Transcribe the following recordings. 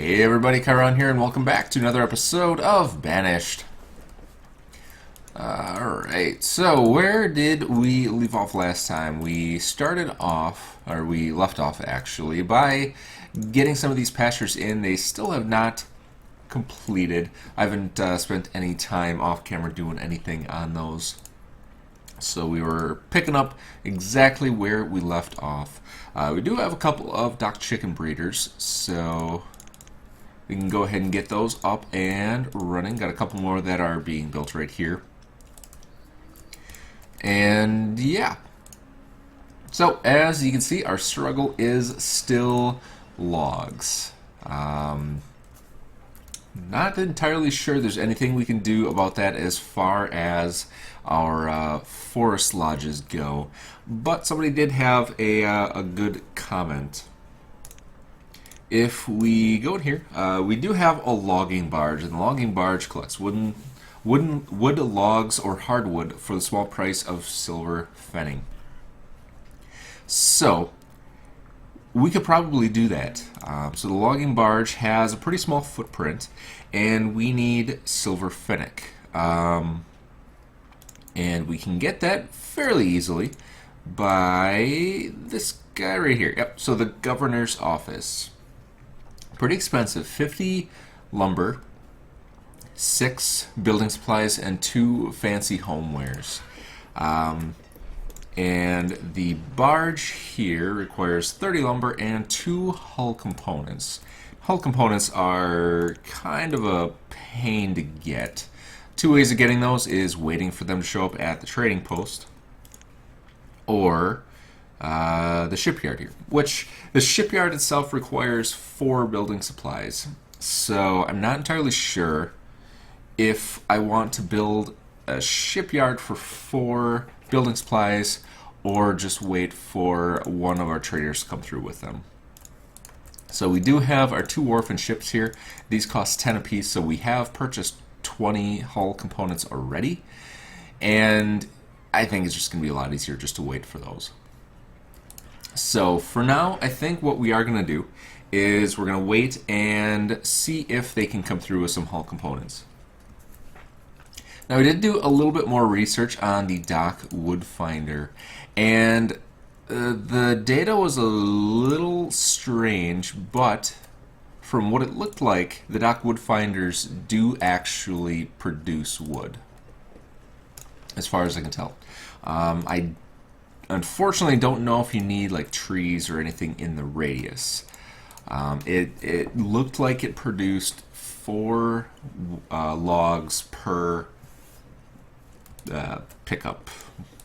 Hey everybody, Chiron here, and welcome back to another episode of Banished. Alright, so where did we leave off last time? We started off, or we left off actually, by getting some of these pastures in. They still have not completed. I haven't spent any time off camera doing anything on those. So we were picking up exactly where we left off. We do have a couple of dock chicken breeders, so we can go ahead and get those up and running. Got a couple more that are being built right here. And yeah. So as you can see, our struggle is still logs. Not entirely sure there's anything we can do about that as far as our forest lodges go. But somebody did have a good comment. If we go in here, we do have a logging barge, and the logging barge collects wood logs or hardwood for the small price of silver fenning. So we could probably do that. So the logging barge has a pretty small footprint, and we need silver fennec. And we can get that fairly easily by this guy right here. Yep, so the governor's office. Pretty expensive. 50 lumber, 6 building supplies, and 2 fancy homewares. And the barge here requires 30 lumber and 2 hull components. Hull components are kind of a pain to get. 2 ways of getting those is waiting for them to show up at the trading post, or the shipyard here, which the shipyard itself requires 4 building supplies. So I'm not entirely sure if I want to build a shipyard for 4 building supplies or just wait for one of our traders to come through with them. So we do have our 2 wharf and ships here. These cost 10 apiece, so we have purchased 20 hull components already, and I think it's just going to be a lot easier just to wait for those. So for now, I think what we are going to do is we're going to wait and see if they can come through with some hull components. Now we did do a little bit more research on the dock wood finder, and the data was a little strange, but from what it looked like, the dock wood finders do actually produce wood, as far as I can tell. I unfortunately don't know if you need like trees or anything in the radius. It looked like it produced 4 logs per pickup,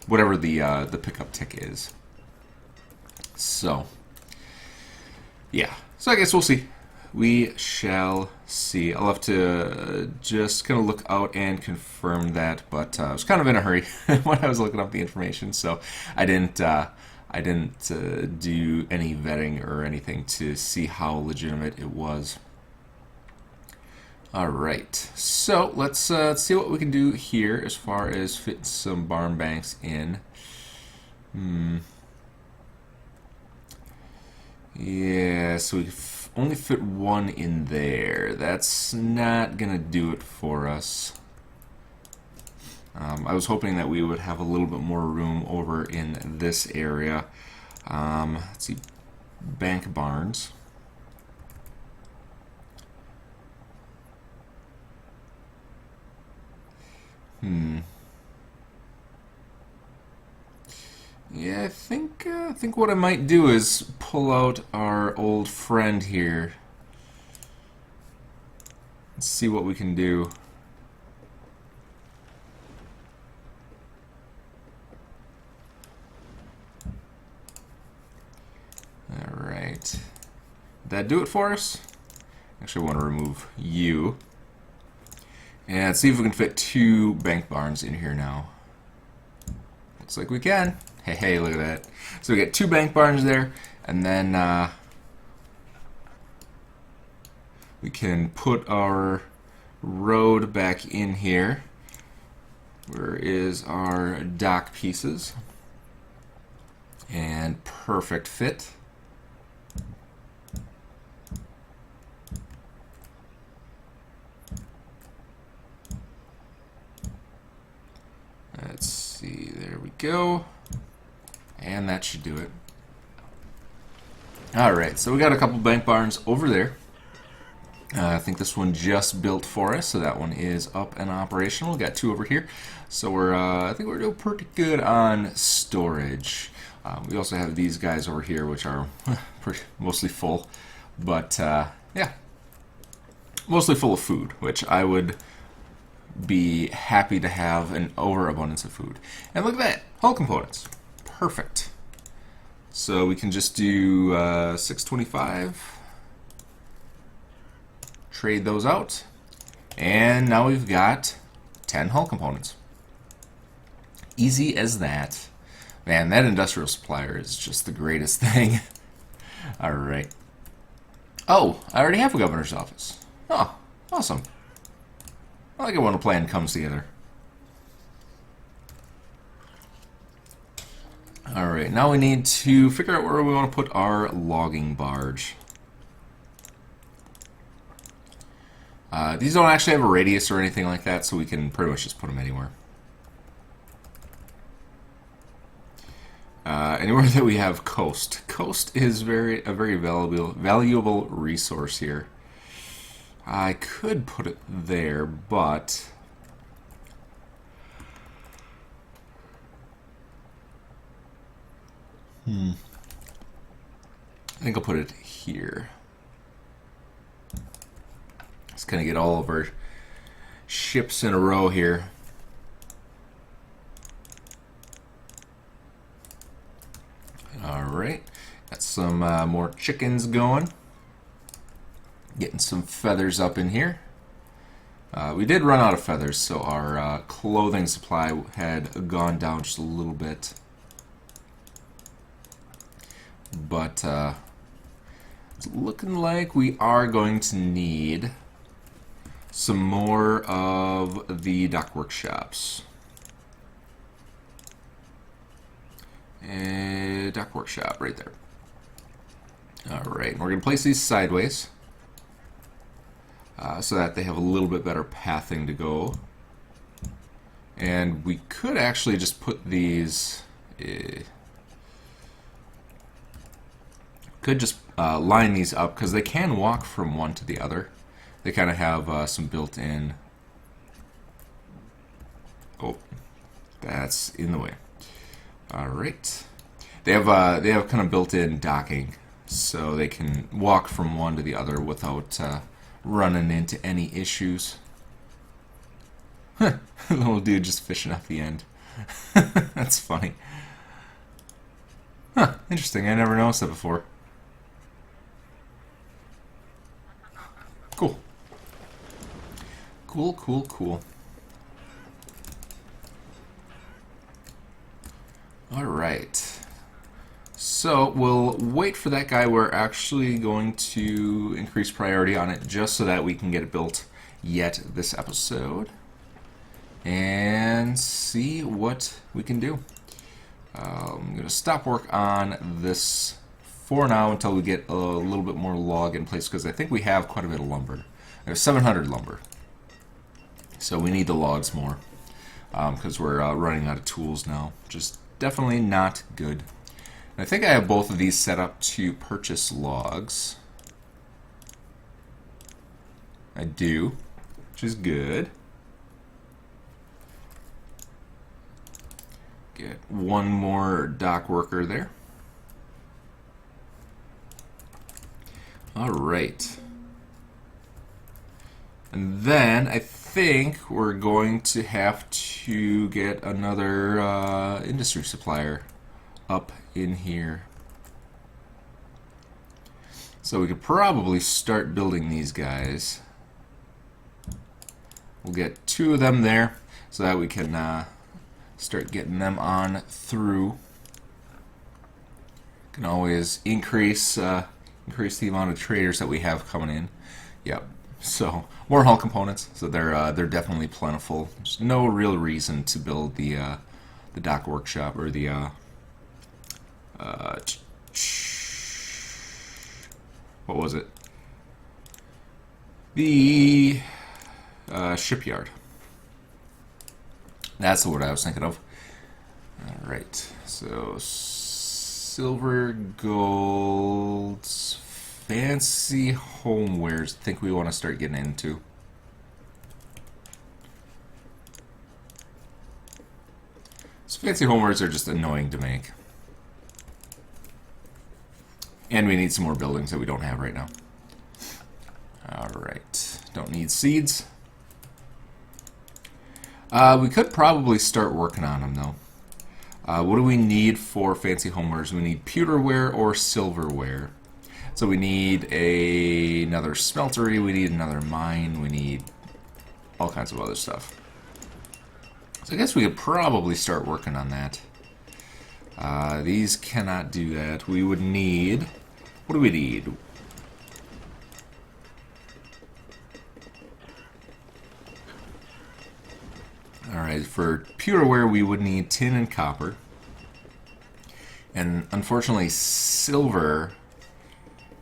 whatever the pickup tick is. So yeah, so I guess we'll see. We shall see. I'll have to just kind of look out and confirm that, but I was kind of in a hurry when I was looking up the information, so I didn't do any vetting or anything to see how legitimate it was. Alright, so let's see what we can do here as far as fitting some barn banks in. Yeah, so we only fit 1 in there. That's not gonna do it for us. I was hoping that we would have a little bit more room over in this area. Let's see, bank barns. Yeah, I think what I might do is pull out our old friend here and see what we can do. Alright. Did that do it for us? Actually, I want to remove you. And let's see if we can fit 2 bank barns in here now. Looks like we can. Hey, look at that. So we get 2 bank barns there, and then we can put our road back in here. Where is our dock pieces? And perfect fit. go. And that should do it. Alright, so we got a couple bank barns over there. I think this one just built for us, so that one is up and operational. Got two over here, so we're I think we're doing pretty good on storage. We also have these guys over here, which are mostly full, but yeah, mostly full of food, which I would be happy to have an overabundance of food. And look at that, hull components, perfect. So we can just do 625. Trade those out, and now we've got 10 hull components. Easy as that. Man, that industrial supplier is just the greatest thing. Alright. Oh, I already have a governor's office. Oh, awesome. I like it when a plan comes together. Alright, now we need to figure out where we want to put our logging barge. These don't actually have a radius or anything like that, so we can pretty much just put them anywhere. Anywhere that we have coast. Coast is a very valuable resource here. I could put it there, but I think I'll put it here. Let's kind of get all of our ships in a row here. Alright, got some more chickens going. Getting some feathers up in here. We did run out of feathers, so our clothing supply had gone down just a little bit. But it's looking like we are going to need some more of the dock workshops. Dock workshop right there. Alright, we're going to place these sideways so that they have a little bit better pathing to go. And we could actually just put these... could just line these up because they can walk from one to the other. They kind of have some built-in... Oh, that's in the way. All right. They have kind of built-in docking, so they can walk from one to the other without running into any issues. Little dude just fishing off the end. That's funny. Huh, interesting. I never noticed that before. Cool. Cool, cool, cool. Alright. So we'll wait for that guy. We're actually going to increase priority on it just so that we can get it built yet this episode. And see what we can do. I'm going to stop work on this for now until we get a little bit more log in place, because I think we have quite a bit of lumber. There's 700 lumber. So we need the logs more, because we're running out of tools now. Just definitely not good. And I think I have both of these set up to purchase logs. I do, which is good. Get one more dock worker there. Alright. And then I think we're going to have to get another industry supplier up in here. So we could probably start building these guys. We'll get two of them there so that we can start getting them on through. Can always increase the amount of traders that we have coming in. Yep. So more hull components. So they're definitely plentiful. There's no real reason to build the dock workshop or the what was it? The shipyard. That's the word I was thinking of. Alright, so silver, gold, fancy homewares, I think we want to start getting into. So fancy homewares are just annoying to make. And we need some more buildings that we don't have right now. Alright, don't need seeds. We could probably start working on them though. What do we need for fancy homewares? We need pewterware or silverware. So we need another smeltery, we need another mine, we need all kinds of other stuff. So I guess we could probably start working on that. These cannot do that. We would need... What do we need? Alright, for pewterware we would need tin and copper. And unfortunately silver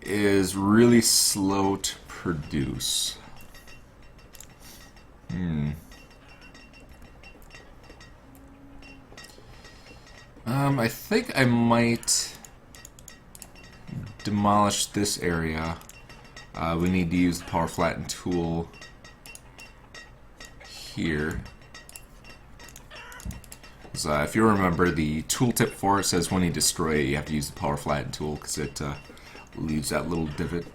is really slow to produce. I think I might demolish this area. We need to use the power flatten tool here. So, if you remember, the tooltip for it says when you destroy it, you have to use the power flatten tool because it leaves that little divot.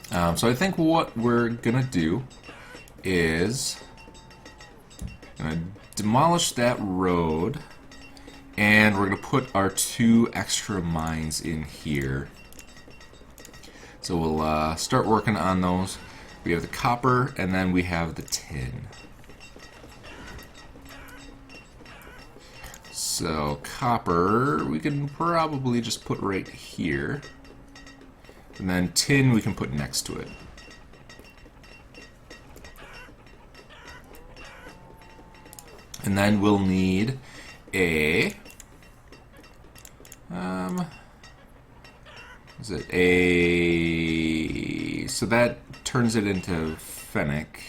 So I think what we're gonna do is gonna demolish that road, and we're gonna put our 2 extra mines in here. So we'll start working on those. We have the copper, and then we have the tin. So copper, we can probably just put right here. And then tin we can put next to it. And then we'll need a... is it a... So that turns it into fennec.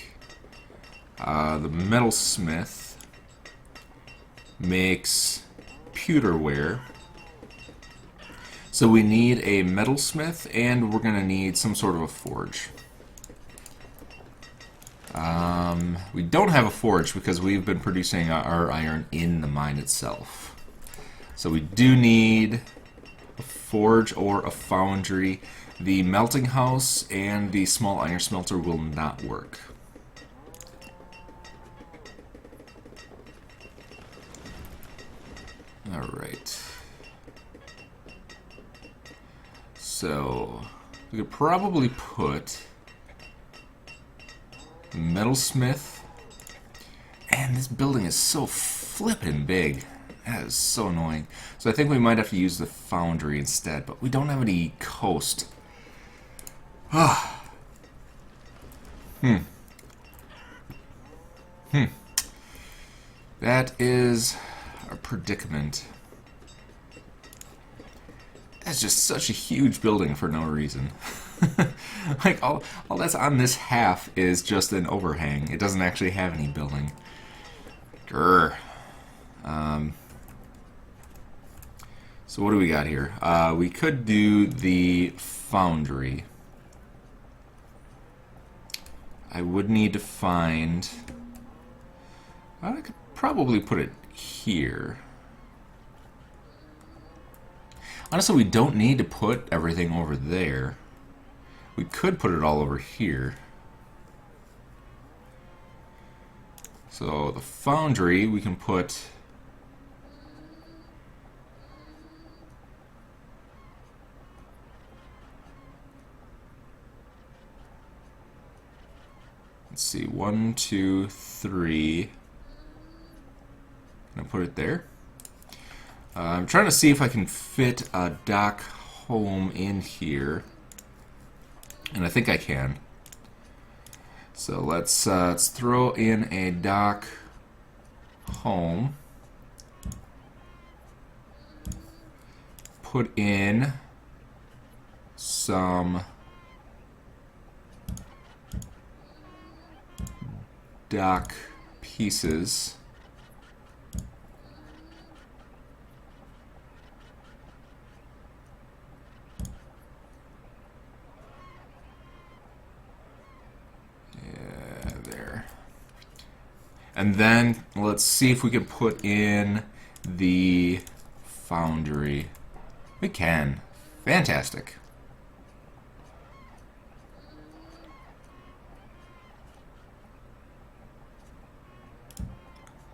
The metalsmith makes pewterware. So we need a metalsmith, and we're going to need some sort of a forge. We don't have a forge because we've been producing our iron in the mine itself. So we do need a forge or a foundry. The melting house and the small iron smelter will not work. Alright. So we could probably put metalsmith, and this building is so flippin' big. That is so annoying. So I think we might have to use the foundry instead, but we don't have any coast. That is a predicament. That's just such a huge building for no reason. Like, all that's on this half is just an overhang. It doesn't actually have any building. Grr. So what do we got here? We could do the foundry. I would need to find... I could probably put it here. Honestly, we don't need to put everything over there. We could put it all over here. So the foundry, we can put... Let's see, 1, 2, 3. I'm gonna put it there. I'm trying to see if I can fit a dock home in here, and I think I can. So let's throw in a dock home. Put in some dock pieces. And then let's see if we can put in the Foundry. We can. Fantastic.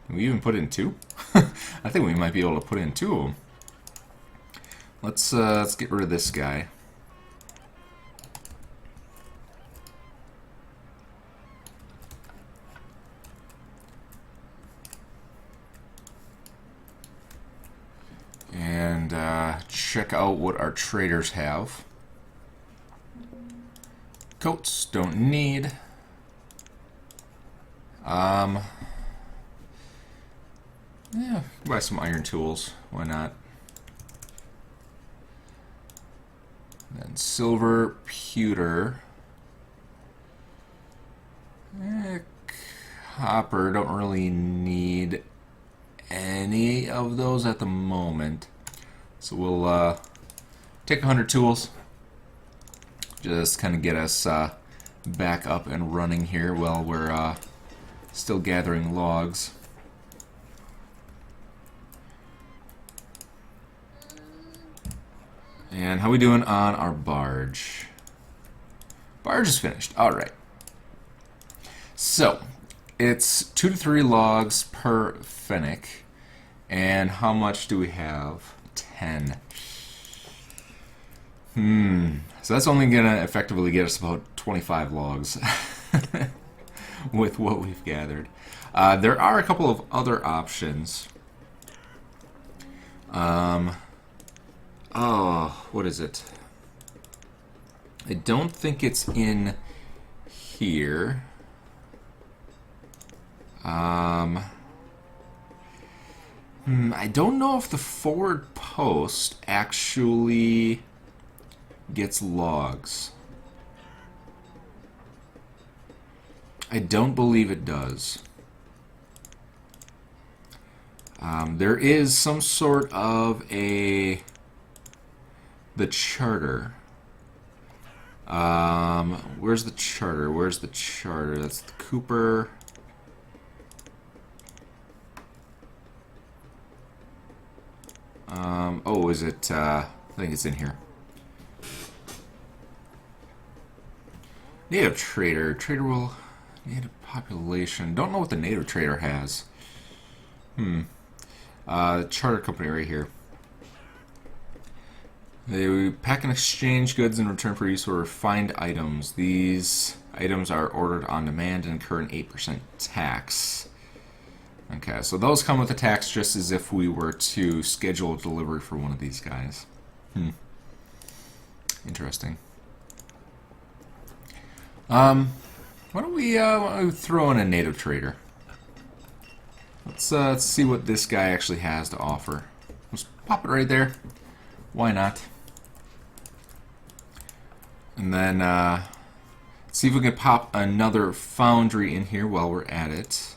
Can we even put in 2? I think we might be able to put in 2 of them. Let's get rid of this guy. And check out what our traders have. Coats, don't need. Yeah, buy some iron tools. Why not? Then silver, pewter. Copper, don't really need any of those at the moment. So we'll take 100 tools. Just kind of get us back up and running here while we're still gathering logs. And how we doing on our barge? Barge is finished. Alright. So, it's 2 to 3 logs per fennec. And how much do we have? 10. So that's only going to effectively get us about 25 logs with what we've gathered. There are a couple of other options. Oh, what is it? I don't think it's in here. I don't know if the forward post actually gets logs. I don't believe it does. There is some sort of the charter. Where's the charter? Where's the charter? That's the Cooper. Oh, is it? I think it's in here. Native trader. Trader will. Native population. Don't know what the native trader has. Charter company right here. They pack and exchange goods in return for use or refined items. These items are ordered on demand and incur an 8% tax. Okay, so those come with a tax just as if we were to schedule a delivery for one of these guys. Interesting. Why don't we throw in a native trader? Let's see what this guy actually has to offer. Let's pop it right there. Why not? And then see if we can pop another foundry in here while we're at it.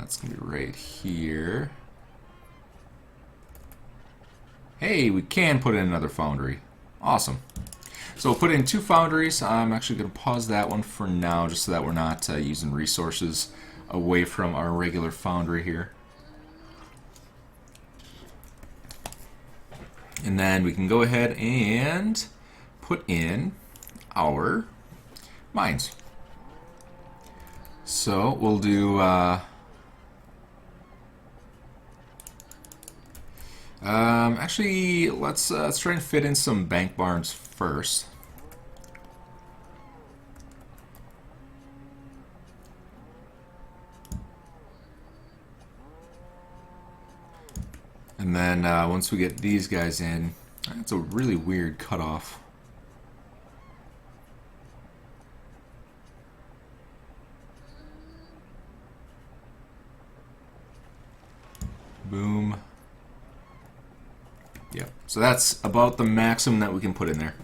It's going to be right here. Hey, we can put in another foundry. Awesome. So we'll put in 2 foundries. I'm actually going to pause that one for now just so that we're not using resources away from our regular foundry here. And then we can go ahead and put in our mines. So we'll do actually let's try and fit in some bank barns first. And then once we get these guys in, it's a really weird cutoff. Boom. Yep. So that's about the maximum that we can put in there.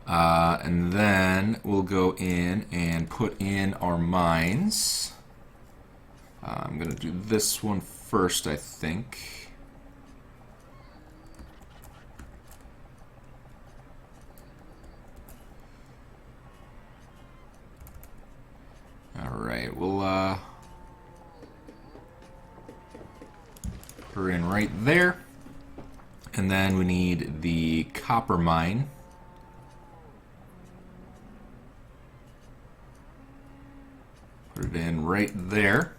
And then we'll go in and put in our mines. I'm going to do this one first, I think. Alright, we'll her in right there. And then we need the copper mine. Put it in right there.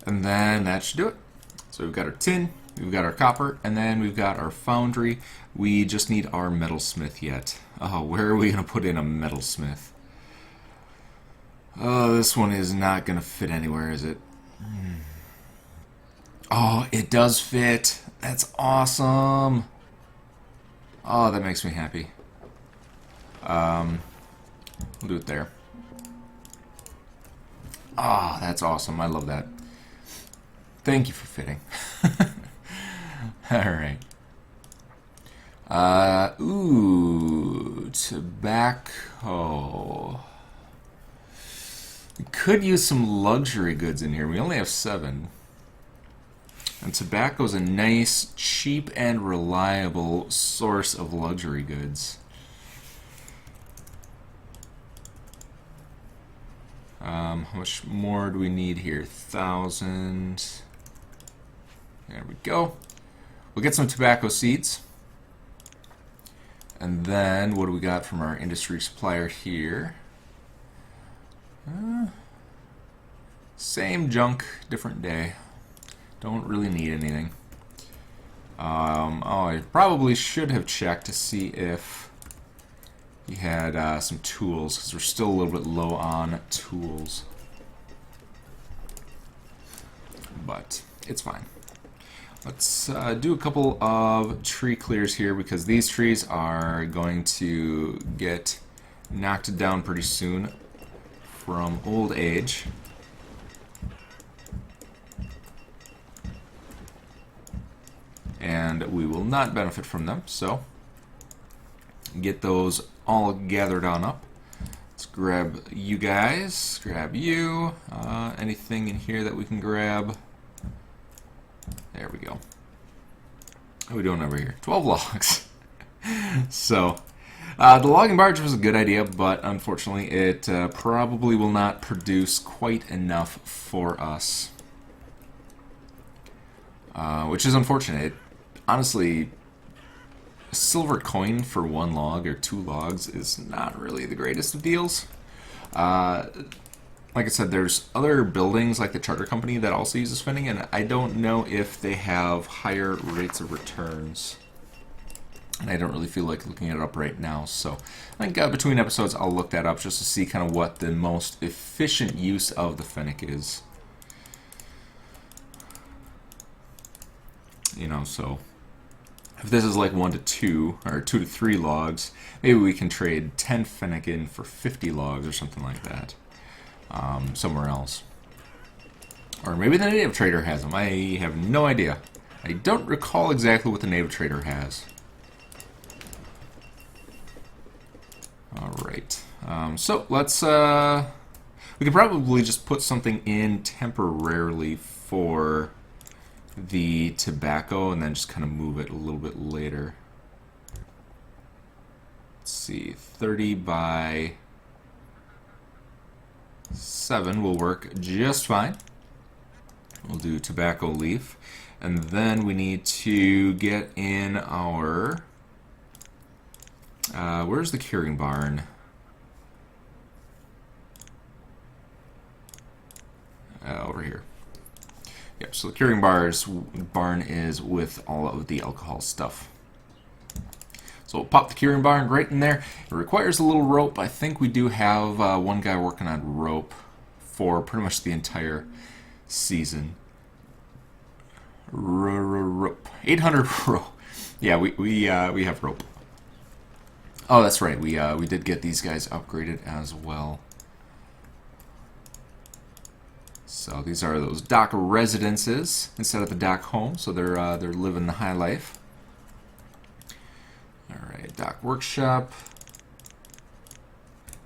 And then that should do it. So we've got our tin, we've got our copper, and then we've got our foundry. We just need our metalsmith yet. Oh, where are we going to put in a metalsmith? Oh, this one is not going to fit anywhere, is it? Oh, it does fit. That's awesome. Oh, that makes me happy. We'll do it there. Ah, that's awesome. I love that. Thank you for fitting. Alright. Ooh, tobacco. We could use some luxury goods in here. We only have 7. And tobacco's a nice, cheap, and reliable source of luxury goods. How much more do we need here? 1,000. There we go. We'll get some tobacco seeds. And then, what do we got from our industry supplier here? Same junk, different day. Don't really need anything. Oh, I probably should have checked to see if he had some tools, because we're still a little bit low on tools. But it's fine. Let's do a couple of tree clears here, because these trees are going to get knocked down pretty soon from old age. And we will not benefit from them, so get those all gathered on up. Let's grab you guys, grab you, anything in here that we can grab. There we go. How are we doing over here? 12 logs. So, the logging barge was a good idea, but unfortunately it probably will not produce quite enough for us. Which is unfortunate. Honestly, a silver coin for 1 log or 2 logs is not really the greatest of deals. Like I said, there's other buildings like the charter company that also uses spending, and I don't know if they have higher rates of returns. And I don't really feel like looking it up right now, so I think between episodes I'll look that up just to see kind of what the most efficient use of the fennec is. You know, so if this is like 1 to 2 or 2 to 3 logs, maybe we can trade 10 fennec in for 50 logs or something like that. Somewhere else. Or maybe the native trader has them. I have no idea. I don't recall exactly what the native trader has. Alright. So let's we could probably just put something in temporarily for the tobacco and then just kind of move it a little bit later. Let's see, 30 by 7 will work just fine. We'll do tobacco leaf, and then we need to get in our where's the curing barn? Over here. Yep, so the curing barn is with all of the alcohol stuff. So we'll pop the curing barn right in there. It requires a little rope. I think we do have one guy working on rope for pretty much the entire season. Rope. 800 rope. Yeah, we have rope. Oh, that's right. We did get these guys upgraded as well. So these are those dock residences instead of the dock home. So they're living the high life. All right, dock workshop.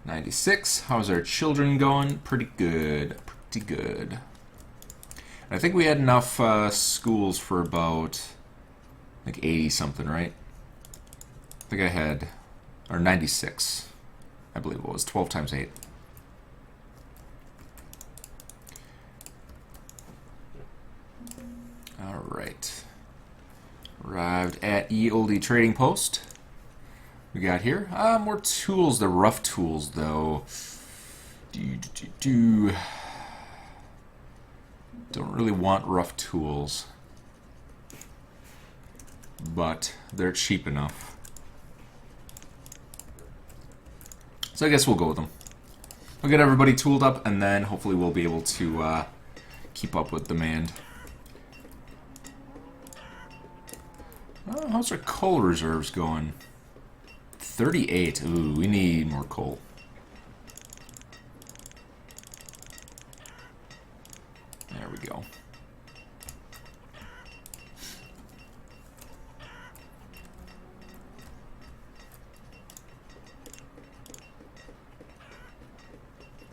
96. How's our children going? Pretty good. Pretty good. I think we had enough schools for about like 80 something, right? I think I had, or 96. I believe it was 12 times 8. Alright. Arrived at Ye Olde Trading Post. We got here more tools. The rough tools, though. Don't really want rough tools, but they're cheap enough. So I guess we'll go with them. We'll get everybody tooled up, and then hopefully we'll be able to keep up with demand. How's our coal reserves going? 38. Ooh, we need more coal. There we go.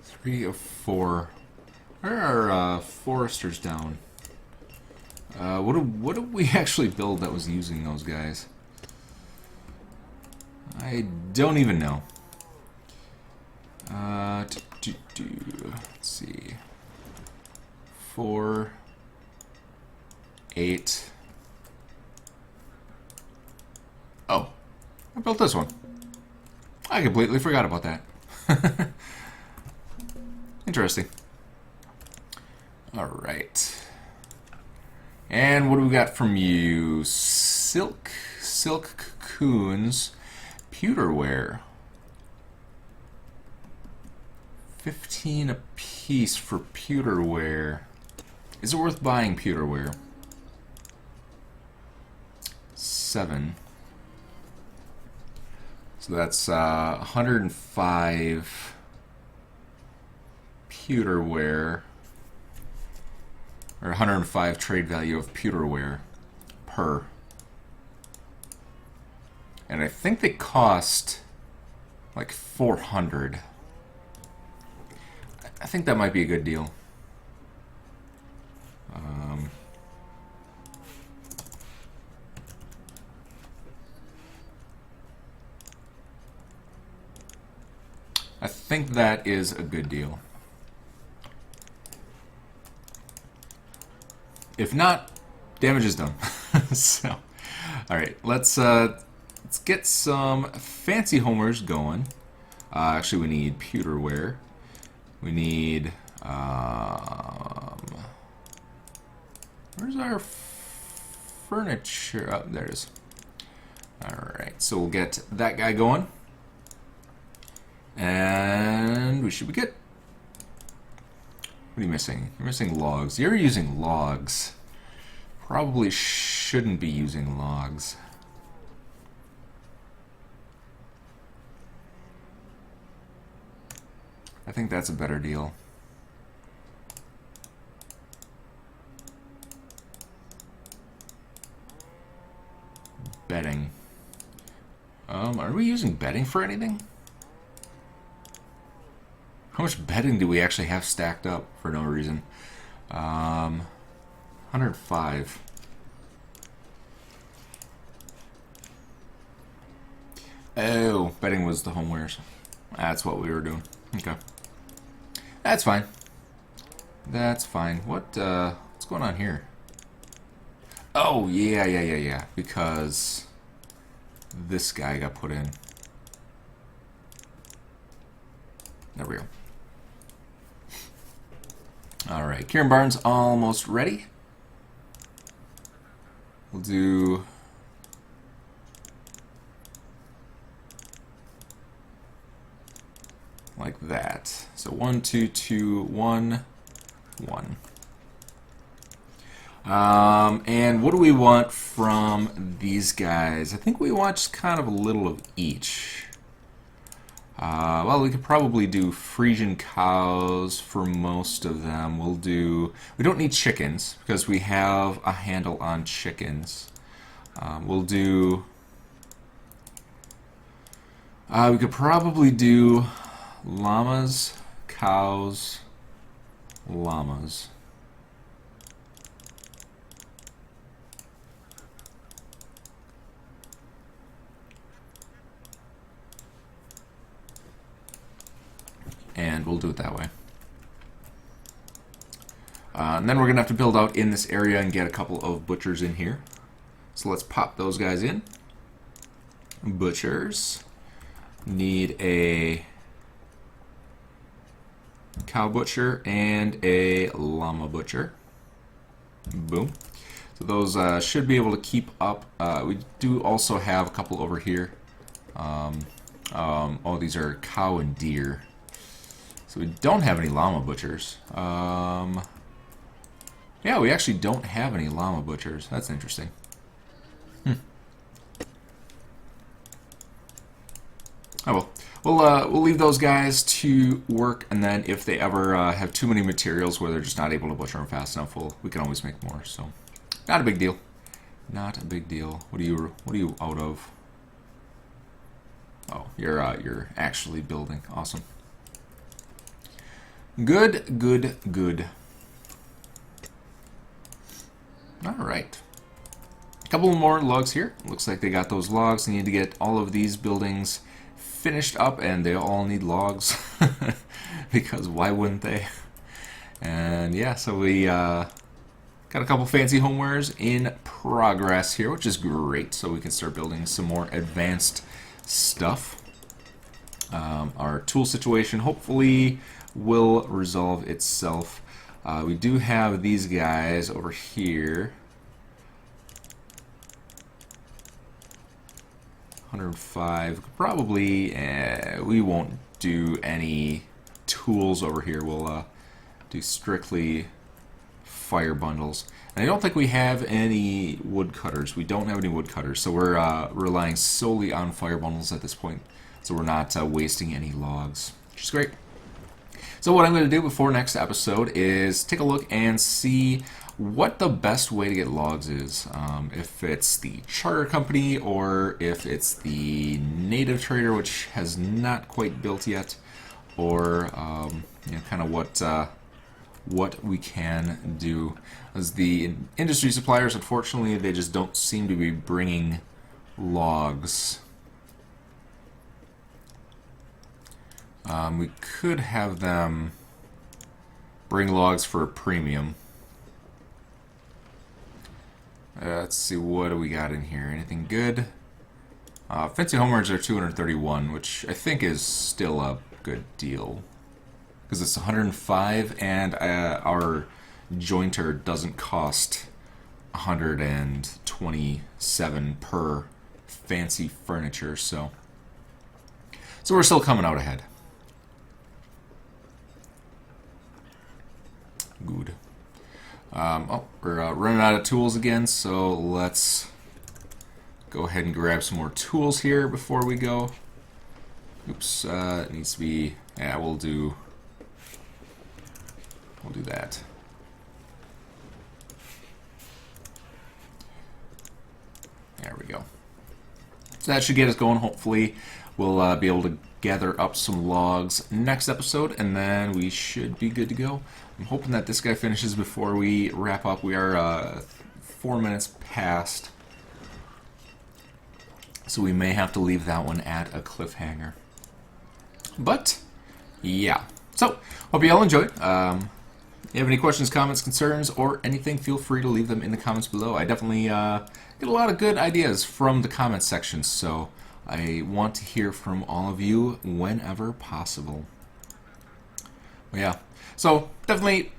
Three of four. Where are our foresters down? What did we actually build that was using those guys? I don't even know. Let's see. 4, 8. Oh, I built this one. I completely forgot about that. Interesting. All right. And what do we got from you? Silk cocoons, pewterware. 15 a piece for pewterware. Is it worth buying pewterware? 7. So that's 105 pewterware. Or 105 trade value of pewterware per. And I think they cost like 400. I think that might be a good deal. I think that is a good deal. If not, damage is done. So, all right, let's get some fancy homers going. Actually, we need pewterware. We need where's our furniture? Oh, there it is. All right, so we'll get that guy going, and we should be good. What are you missing? You're missing logs. You're using logs. Probably shouldn't be using logs. I think that's a better deal. Bedding. Are we using bedding for anything? How much bedding do we actually have stacked up for no reason? 105. Oh, bedding was the homewares. That's what we were doing. Okay. That's fine. That's fine. What's going on here? Oh, yeah. Because this guy got put in. There we go. Alright, Kieran Barnes almost ready. We'll do like that. So 1, 2, 2, 1, 1. And what do we want from these guys? I think we want just kind of a little of each. Well, we could probably do Frisian cows for most of them. We don't need chickens because we have a handle on chickens. We'll do, we could probably do llamas, cows, llamas. And we'll do it that way. And then we're going to have to build out in this area and get a couple of butchers in here. So let's pop those guys in. Butchers. Need a cow butcher and a llama butcher. Boom. So those should be able to keep up. We do also have a couple over here. Oh, these are cow and deer. So we don't have any llama butchers. Yeah, we actually don't have any llama butchers. That's interesting. Oh well. We'll leave those guys to work, and then if they ever have too many materials where they're just not able to butcher them fast enough, we can always make more. So, not a big deal. Not a big deal. What are you out of? Oh, you're actually building. Awesome. Good, good, good. All right. A couple more logs here. Looks like they got those logs. They need to get all of these buildings finished up, and they all need logs because why wouldn't they? And yeah, so we got a couple fancy homewares in progress here, which is great. So we can start building some more advanced stuff. Our tool situation hopefully will resolve itself. We do have these guys over here. 105. Probably we won't do any tools over here. We'll do strictly fire bundles. And I don't think we have any woodcutters. We don't have any woodcutters, so we're relying solely on fire bundles at this point. So we're not wasting any logs, which is great. So what I'm going to do before next episode is take a look and see what the best way to get logs is. If it's the charter company or if it's the native trader, which has not quite built yet, or you know, kind of what we can do. As the industry suppliers, unfortunately, they just don't seem to be bringing logs. We could have them bring logs for a premium. Let's see, what do we got in here? Anything good? Fancy homewares are 231, which I think is still a good deal. Because it's 105, and our jointer doesn't cost 127 per fancy furniture, so we're still coming out ahead. Good. Oh, we're running out of tools again, so let's go ahead and grab some more tools here before we go. Oops, it needs to be, yeah, we'll do that. There we go. So that should get us going. Hopefully we'll be able to gather up some logs next episode, and then we should be good to go. I'm hoping that this guy finishes before we wrap up. We are 4 minutes past, so we may have to leave that one at a cliffhanger. But yeah, so hope you all enjoyed. If you have any questions, comments, concerns, or anything, feel free to leave them in the comments below. I definitely get a lot of good ideas from the comments section, so I want to hear from all of you whenever possible. But yeah, so definitely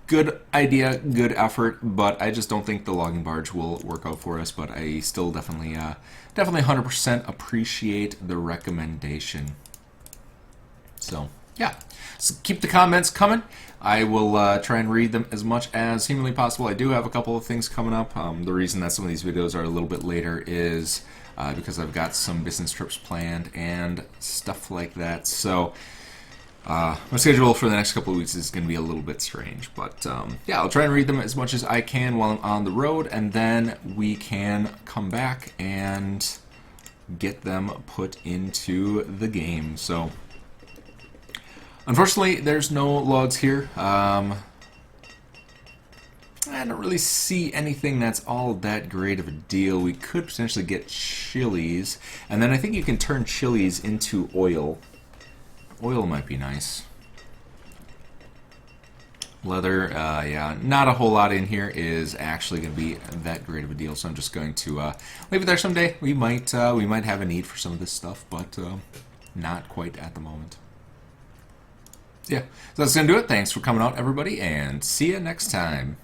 good idea, good effort, but I just don't think the logging barge will work out for us. But I still definitely 100% appreciate the recommendation. So yeah, so keep the comments coming. I will try and read them as much as humanly possible. I do have a couple of things coming up. The reason that some of these videos are a little bit later is because I've got some business trips planned and stuff like that. So my schedule for the next couple of weeks is going to be a little bit strange. But yeah, I'll try and read them as much as I can while I'm on the road, and then we can come back and get them put into the game. So unfortunately, there's no logs here. I don't really see anything that's all that great of a deal. We could potentially get chilies, and then I think you can turn chilies into oil. Oil might be nice. Leather, yeah, not a whole lot in here is actually going to be that great of a deal, so I'm just going to leave it there. Someday we might have a need for some of this stuff, but not quite at the moment. Yeah, so that's going to do it. Thanks for coming out, everybody, and see you next time.